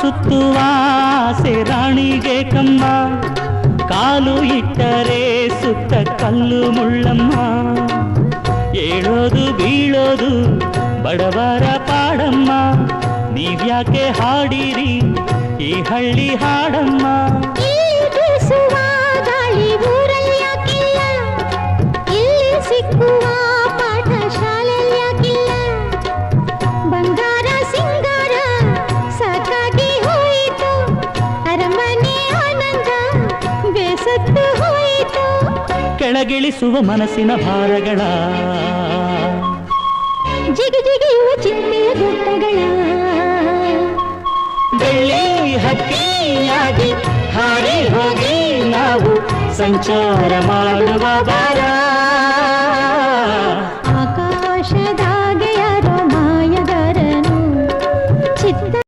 ಸುತ್ತುವ ಆಸೆ ರಾಣಿಗೆ ಕಮ್ಮ, ಕಾಲು ಇಟ್ಟರೆ ಸುತ್ತ ಕಲ್ಲು ಮುಳ್ಳಮ್ಮ. ಏಳೋದು ಬೀಳೋದು ಬಡವರ ಪಾಡಮ್ಮ, ನೀವ್ಯಾಕೆ ಹಾಡಿರಿ ಈ ಹಳ್ಳಿ ಹಾಡಮ್ಮ. ಗಾಳಿ ಊರಲ್ಲಿ ಯಾಕಿಲ್ಲ, ಇಲ್ಲಿ ಸಿಕ್ಕುವ ಪಾಠ ಶಾಲೆಯಲ್ಲಿ ಯಾಕಿಲ್ಲ. ಬಂಗಾರ ಸಿಂಗಾರ ಸಾಕಾಗಿ ಹೋಯಿತು, ಅರಮನೆ ಆನಂದ ಬೇಸತ್ತು ಹೋಯಿತು. ಕೆಳಗಿಳಿಸುವ ಮನಸ್ಸಿನ ಭಾರಗಳ, ಜಿಗಿ ಜಿಗಿಯುವ ಚಿಂತೆಯ ಗುಟ್ಟಗಳ. ಬೆಳ್ಳಿ ಹಕ್ಕಿಯಾಗಿ ಹಾರಿ ಹೋಗಿ ನಾವು ಸಂಚಾರ ಮಾಡುವ ಬಾರ.